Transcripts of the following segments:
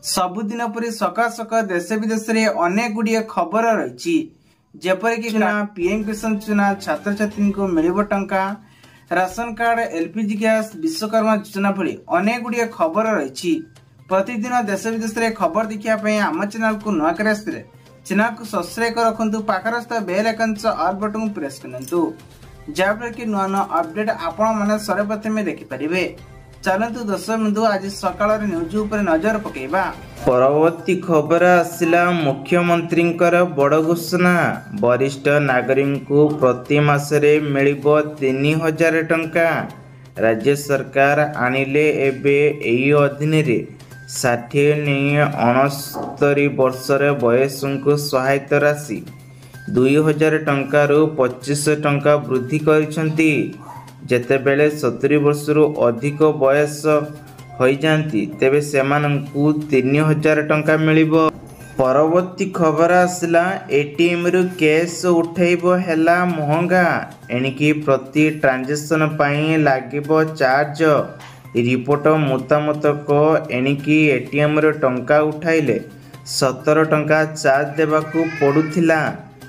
सबुदिन परी सका सका देश विदेश में अनेक गुड़िए खबर रही जेपरिक पीएम किसान योजना छात्र छात्री को मिल टंका ration card LPG gas Vishwakarma योजना भली अनेक गुड़िए खबर रही प्रतिदिन देश विदेश में खबर देखा आम चैनल को नुआ कर चैनल को सब्सक्राइब रखु पाखरस्थ बेल आइकन ऑल बटन को प्रेस करूँ जहाँफल कि नुआ नुआ अपडेट आपण मैंने सर्वप्रथम देखिपारे। चलतु दर्शक बंधु आज सकाळ न्यूज उपर नजर पकेबा। परवर्ती खबर आसिला मुख्यमंत्री बड़ घोषणा वरिष्ठ नागरिक को प्रति मासरे मिलिबो 3000 टंका। राज्य सरकार आनिले एबे एई अधीन रे 60 ने 69 वर्षर बयस को सहायता राशि 2000 टंका रु 2500 टंका वृद्धि करिसंती। जेतेबेले 70 वर्षरु अधिक बयस हो जाती तेबे सेमानंकु 3000 टंका मिलिबो। परवर्ती खबर आसला एटीएम रु कैश उठेइबो हैला महंगा एणिकी प्रति ट्रांजैक्शन पई लागिबो चार्ज। रिपोर्ट मुताबिक एणिकी एटीएम रु टंका उठाइले 17 टंका चार्ज देबाकू पड़ुथिला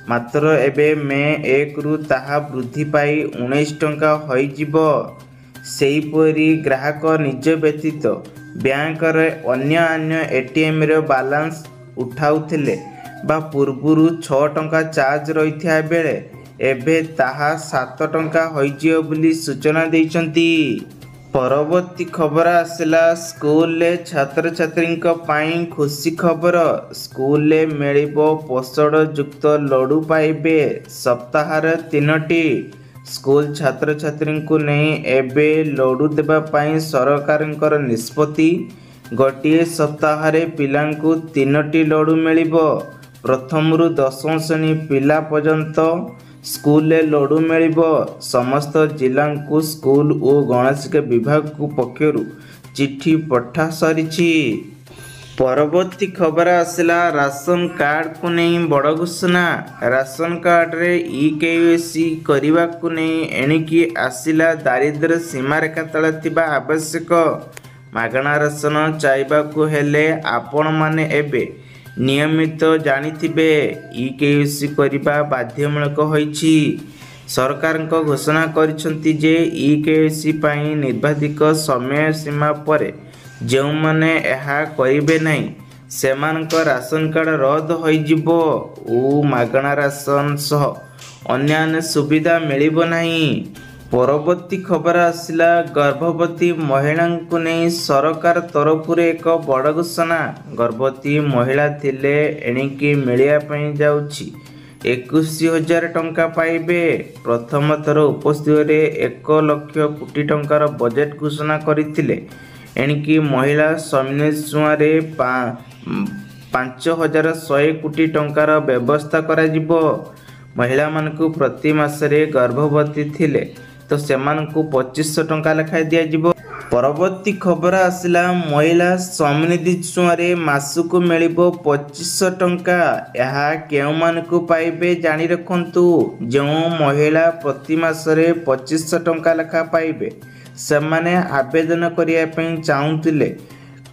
मात्र एबे मे 1 रु ताहा वृद्धि पाई 19 टंका होइजिबो। सेहीपरि ग्राहक निज व्यतीत बैंक रे अन्य एटीएम रे बैलेंस उठाउथिले बा पूर्वरु 6 टंका चार्ज रहिथिया बेले एबे ताहा 7 टंका होइजियो বুলি सूचना दैचंती। परवर्ती खबर आसला स्कूल छात्र छात्री पाई खुशी खबर स्कूल मिलिबो पोषण युक्त लड्डू पाइबे सप्ताह 3टी। स्कूल छात्र छात्री को नहीं एबे लड्डू देबा पाई सरकार निष्पत्ति गोटे सप्ताह पिलांकु 3टी लड्डू मिलिबो। प्रथम रु 10वीं श्रेणी पिला पर्यंत स्कूल लड्डू मिलिबो। समस्त जिला को स्कूल और गणशिक विभाग को पक्षरु चिट्ठी पठा सारिछि। परवर्ती खबर आसला राशन कार्ड को नहीं बड़ घोषणा राशन कार्ड रे ई-केवाईसी करने को नहीं एणिकी आसिला दारिद्र्य सीमा रेखा तले थिबा आवश्यक मागणा राशन चाइबा को हेले आपण माने एबे नियमित जानिथिबे ई-केवाईसी करबा बाध्यमूलक होईछि। सरकार घोषणा करिसंती जे ई-केवाईसी पई निर्धारित समय सीमा पर जो माने एहा करिबे नहीं सेमानक राशन कार्ड रद्द होइजिबो ओ मागणा राशन सह अन्य सुविधा मिलिबो नहीं। परवर्ती खबर आसला गर्भवती महिला को नहीं सरकार तरफ एक बड़ घोषणा गर्भवती महिला थिले एणिकी मिलिया पई जाउछि 21,000 टंका पाइबे। प्रथम थर उपस्थित 1 लाख कोटी टंकार बजेट घोषणा करथिले एणिकी महिला सम्मेलने 5,100 कोटी टंकार व्यवस्था करा जिवो। महिला मानकु प्रति मासरे गर्भवती थिले तो सेमानकु 2500 टंका लेखाय दिया जिवो। परवर्ती खबर आसला महिला समृद्धि छुआरे मासुकु मिलिबो 2500 टंका। यहा केउ मानकु पाइबे जानि रखंतु जो महिला प्रति मासरे 2500 टंका लेखा पाइबे सेमाने आवेदन करिया पई चाहुतिले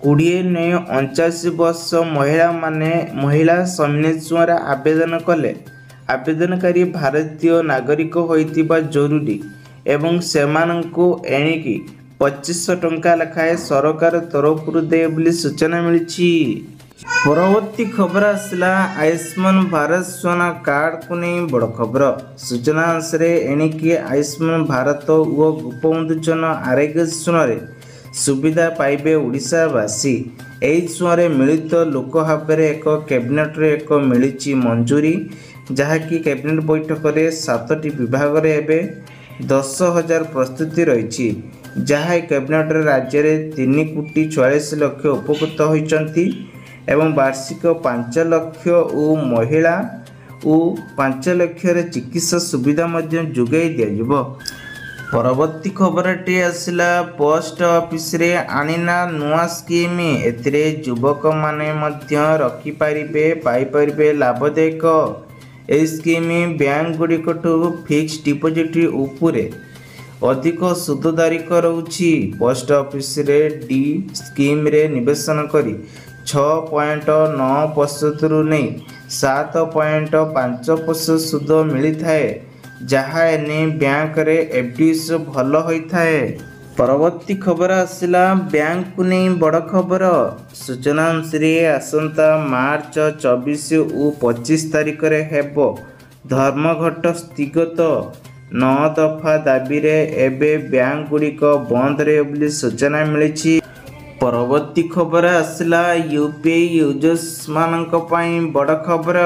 20 ने 89 वर्ष महिला माने महिला समृद्धि छुआरे आवेदन कले आवेदनकारी भारतीय नागरिक होइतिबा जरूरी एवं सेमानंकु एणिकी 2500 टंका लेखाए सरकार तरफ दे बोली सूचना मिली। परवर्ती खबर आसला आयुष्मान भारत योजना कार्ड को नहीं बड़ खबर सूचना अनुसार एणिकी आयुष्मान भारत और गोपबंधु जन आरोग्य योजना सुविधा पाइबे ओडिशावासी। एई योजना मिलित लोक भाव एक कैबिनेट रे एक मिली मंजूरी जहाँकि कैबिनेट बैठक में 7टी विभाग रे एबे 10,000 प्रस्तुति रही जहाँ कैबिनेट राज्य में 3,44,00,000 उपकृत होती एवं वार्षिक 5 लाख और महिला और 5 लाख चिकित्सा सुविधा जोगाई दिज्व। परवर्ती खबर टी आसला पोस्ट ऑफिस रे आनिना नुआ स्कीम एथिरे युवक माने रखिपारे पाइपारे लाभदायक। ए स्कीम बैंक गुड़िक फिक्स डिपोजिट उपरे अधिक सुधदारी रोची। पोस्ट ऑफिस रे डी स्कीम रे निवेशन करी 6.9% ରୁ ନେଇ 7.5% ସୁଧ ମିଳିଥାଏ, ଯାହା ଏନେ ବ୍ୟାଙ୍କରେ ଏଫ୍‌ଡି ଭଲ ହୋଇଥାଏ। ପରବର୍ତ୍ତୀ ଖବର ଆସିଲା ବ୍ୟାଙ୍କକୁ ନେଇ ବଡ଼ ଖବର। ସୂଚନା ଅନୁସାରେ ଆସନ୍ତା ମାର୍ଚ୍ଚ 24 ଓ 25 ତାରିଖରେ ହେବ ଧର୍ମଘଟ ସ୍ଥିଗତ। 9 ଦଫା ଦାବିରେ ଏବେ ବ୍ୟାଙ୍କଗୁଡ଼ିକ ବନ୍ଦ ରହିବ ବୋଲି ସୂଚନା ମିଳିଛି। ପରବର୍ତ୍ତୀ ଖବର ଆସିଲା ୟୁପିଆଇ ୟୁଜର୍ସମାନଙ୍କ ପାଇଁ ବଡ଼ ଖବର।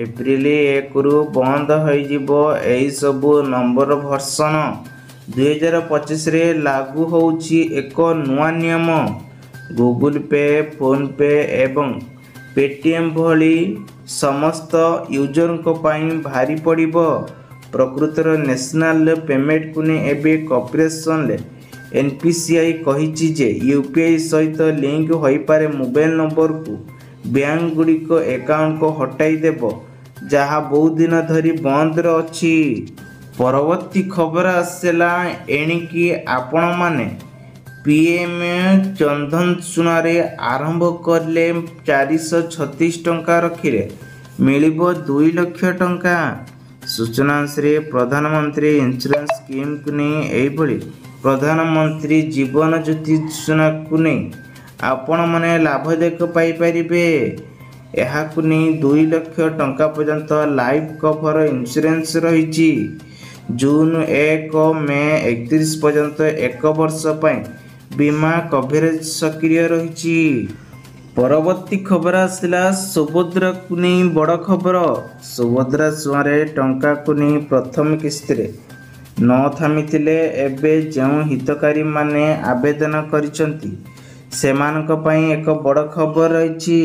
ଏପ୍ରିଲ 1ରୁ ବନ୍ଦ ହୋଇଯିବ ଏହିସବୁ ନମ୍ବର ଭର୍ସନ। 2025ରେ ଲାଗୁ ହେଉଛି ଏକ ନୂଆ ନିୟମ। ଗୁଗଲ ପେ, ଫୋନ ପେ ଏବଂ ପେଟିଏମ୍ ଭଳି ସମସ୍ତ ୟୁଜରଙ୍କ ପାଇଁ ଭାରି ପଡ଼ିବ। ପ୍ରକୃତରେ ନ୍ୟାସନାଲ ପେମେଣ୍ଟକୁ ନେଇ ଏବେ କର୍ପୋରେସନରେ ଏନ୍‌ପିସିଆଇ କହିଛି ଯେ ୟୁପିଆଇ ସହିତ ଲିଙ୍କ ହୋଇପାରେ ମୋବାଇଲ ନମ୍ବରକୁ ବ୍ୟାଙ୍କଗୁଡ଼ିକ ଆକାଉଣ୍ଟକୁ ହଟାଇ ଦେବ, ଯାହା ବହୁ ଦିନ ଧରି ବନ୍ଦରେ ଅଛି। ପରବର୍ତ୍ତୀ ଖବର ଆସିଲା ଏଣିକି ଆପଣମାନେ ପିଏମ୍ ଜନଧନ ଯୋଜନାରେ ଆରମ୍ଭ କଲେ 436 ଟଙ୍କା ରଖିଲେ ମିଳିବ 2 ଲକ୍ଷ ଟଙ୍କା। ସୂଚନା ଅନୁସାରେ ପ୍ରଧାନମନ୍ତ୍ରୀ ଇନ୍ସୁରାନ୍ସ ସ୍କିମ୍କୁ ନେଇ ଏହିଭଳି ପ୍ରଧାନମନ୍ତ୍ରୀ ଜୀବନ ଜ୍ୟୋତି ଯୋଜନାକୁ ନେଇ ଆପଣମାନେ ଲାଭଦାୟକ ପାଇପାରିବେ। ଏହାକୁ ନେଇ 2 ଲକ୍ଷ ଟଙ୍କା ପର୍ଯ୍ୟନ୍ତ ଲାଇଫ୍ କଭର ଇନ୍ସୁରାନ୍ସ ରହିଛି। ଜୁନ 1 ମେ 31 ପର୍ଯ୍ୟନ୍ତ 1 ବର୍ଷ ପାଇଁ ବୀମା କଭରେଜ ସକ୍ରିୟ ରହିଛି। ପରବର୍ତ୍ତୀ ଖବର ଆସିଲା ସୁଭଦ୍ରାକୁ ନେଇ ବଡ଼ ଖବର। ସୁଭଦ୍ରା ଯୋଜନାରେ ଟଙ୍କାକୁ ନେଇ ପ୍ରଥମ କିସ୍ତିରେ ନ ଥମିଥିଲେ ଏବେ ଯେଉଁ ହିତଗ୍ରାହୀମାନେ ଆବେଦନ କରିଛନ୍ତି ସେମାନଙ୍କ ପାଇଁ ଏକ ବଡ଼ ଖବର ରହିଛି।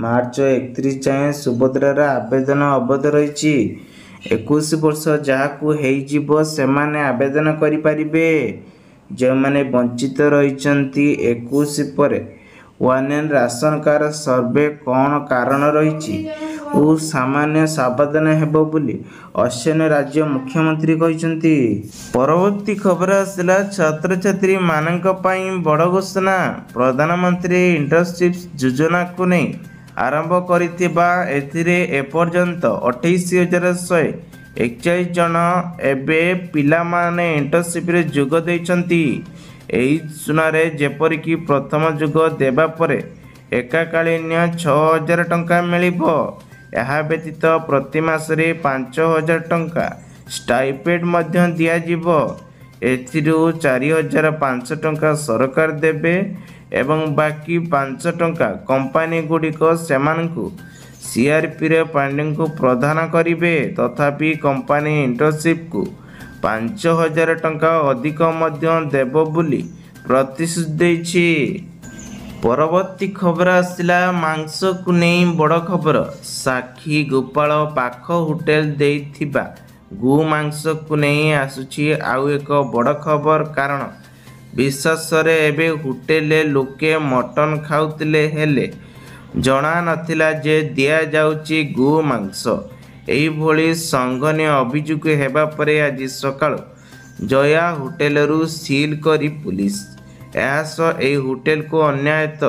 ମାର୍ଚ୍ଚ 31 ଯାଏଁ ସୁଭଦ୍ରାର ଆବେଦନ ଅବଧି ରହିଛି। 21 ବର୍ଷ ଯାହାକୁ ହେଇଯିବ ସେମାନେ ଆବେଦନ କରିପାରିବେ। ଯେଉଁମାନେ ବଞ୍ଚିତ ରହିଛନ୍ତି 21 ପରେ ୱାନ୍‌ଏନ୍ ରାସନ କାର୍ଡ ସର୍ଭେ କ'ଣ କାରଣ ରହିଛି ଓ ସାମାନ୍ୟ ସାବଧାନ ହେବ ବୋଲି ଅଶ୍ୱିନୀ ରାଜ୍ୟ ମୁଖ୍ୟମନ୍ତ୍ରୀ କହିଛନ୍ତି। ପରବର୍ତ୍ତୀ ଖବର ଆସିଲା ଛାତ୍ରଛାତ୍ରୀମାନଙ୍କ ପାଇଁ ବଡ଼ ଘୋଷଣା। ପ୍ରଧାନମନ୍ତ୍ରୀ ଇଣ୍ଟର୍ନସିପ୍ ଯୋଜନାକୁ ନେଇ ଆରମ୍ଭ କରିଥିବା ଏଥିରେ ଏପର୍ଯ୍ୟନ୍ତ 28,141 ଜଣ ଏବେ ପିଲାମାନେ ଇଣ୍ଟର୍ନସିପ୍‌ରେ ଯୋଗ ଦେଇଛନ୍ତି। ଏହି ଯୋଜନାରେ ଯେପରିକି ପ୍ରଥମ ଯୋଗ ଦେବା ପରେ ଏକକାଳୀନ 6,000 ଟଙ୍କା ମିଳିବ। ଏହା ବ୍ୟତୀତ ପ୍ରତି ମାସରେ 5,000 ଟଙ୍କା ଷ୍ଟାଇପେଣ୍ଡ ମଧ୍ୟ ଦିଆଯିବ। ଏଥିରୁ 4,500 ଟଙ୍କା ସରକାର ଦେବେ ଏବଂ ବାକି 500 ଟଙ୍କା କମ୍ପାନୀଗୁଡ଼ିକ ସେମାନଙ୍କୁ ସିଆର୍‌ପିର ଫଣ୍ଡିଂକୁ ପ୍ରଦାନ କରିବେ। ତଥାପି କମ୍ପାନୀ ଇଣ୍ଟର୍ନସିପ୍‌କୁ 5,000 ଟଙ୍କା ଅଧିକ ମଧ୍ୟ ଦେବ ବୋଲି ପ୍ରତିଶ୍ରୁତି ଦେଇଛି। ପରବର୍ତ୍ତୀ ଖବର ଆସିଲା ମାଂସକୁ ନେଇ ବଡ଼ ଖବର। ସାକ୍ଷୀ ଗୋପାଳ ପାଖ ହୋଟେଲ ଦେଇଥିବା ଗୋମାଂସକୁ ନେଇ ଆସୁଛି ଆଉ ଏକ ବଡ଼ ଖବର। କାରଣ ବିଶ୍ୱାସରେ ଏବେ ହୋଟେଲରେ ଲୋକେ ମଟନ ଖାଉଥିଲେ ହେଲେ ଜଣା ନଥିଲା ଯେ ଦିଆଯାଉଛି ଗୋମାଂସ। ଏହିଭଳି ସଙ୍ଗୀନ ଅଭିଯୋଗ ହେବା ପରେ ଆଜି ସକାଳୁ ଜୟା ହୋଟେଲରୁ ସିଲ୍ କରି ପୁଲିସ ଏହାସହ ଏହି ହୋଟେଲକୁ ଅନ୍ୟାୟତ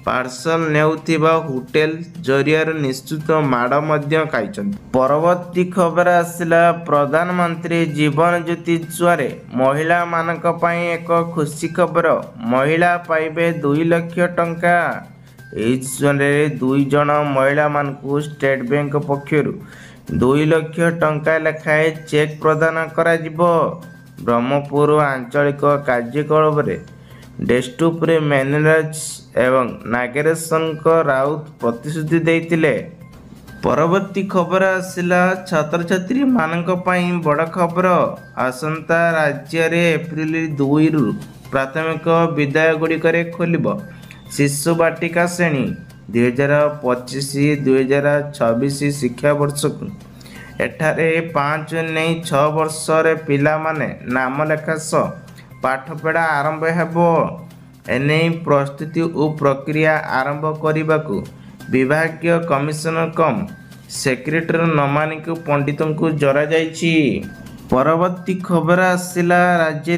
ପାର୍ସଲ ନେଉଥିବା ହୋଟେଲ ଜରିଆରେ ନିଶ୍ଚିତ ମାଡ଼ ମଧ୍ୟ ଖାଇଛନ୍ତି। ପରବର୍ତ୍ତୀ ଖବର ଆସିଲା ପ୍ରଧାନମନ୍ତ୍ରୀ ଜୀବନ ଜ୍ୟୋତି ଯୋଜନାରେ ମହିଳାମାନଙ୍କ ପାଇଁ ଏକ ଖୁସି ଖବର। ମହିଳା ପାଇବେ 2 ଲକ୍ଷ ଟଙ୍କା। ଏହି ଯୋଜନାରେ 2 ଜଣ ମହିଳାମାନଙ୍କୁ ଷ୍ଟେଟ୍ ବ୍ୟାଙ୍କ ପକ୍ଷରୁ 2 ଲକ୍ଷ ଟଙ୍କା ଲେଖାଏଁ ଚେକ୍ ପ୍ରଦାନ କରାଯିବ। ବ୍ରହ୍ମପୁର ଆଞ୍ଚଳିକ କାର୍ଯ୍ୟକଳାପରେ ଡେଷ୍ଟ୍ରୁପ୍‌ରେ ମ୍ୟାନେଜର ଏବଂ ନାଗେଶ୍ୱର ରାଉତ ପ୍ରତିଶ୍ରୁତି ଦେଇଥିଲେ। ପରବର୍ତ୍ତୀ ଖବର ଆସିଲା ଛାତ୍ରଛାତ୍ରୀମାନଙ୍କ ପାଇଁ ବଡ଼ ଖବର। ଆସନ୍ତା ରାଜ୍ୟରେ ଏପ୍ରିଲ 2ରୁ ପ୍ରାଥମିକ ବିଦ୍ୟାଳୟଗୁଡ଼ିକରେ ଖୋଲିବ ଶିଶୁ ବାଟିକା ଶ୍ରେଣୀ। 2025-2026 ଶିକ୍ଷାବର୍ଷକୁ ଏଠାରେ 5ରୁ ନେଇ 6 ବର୍ଷର ପିଲାମାନେ ନାମ ଲେଖା ସହ ପାଠପଢ଼ା ଆରମ୍ଭ ହେବ। ଏନେଇ ପ୍ରସ୍ତୁତି ଓ ପ୍ରକ୍ରିୟା ଆରମ୍ଭ କରିବାକୁ ବିଭାଗୀୟ କମିଶନର କମ୍ ସେକ୍ରେଟାରୀ ନମାନିକ ପଣ୍ଡିତଙ୍କୁ ଜଣାଯାଇଛି। ପରବର୍ତ୍ତୀ ଖବର ଆସିଲା ରାଜ୍ୟରେ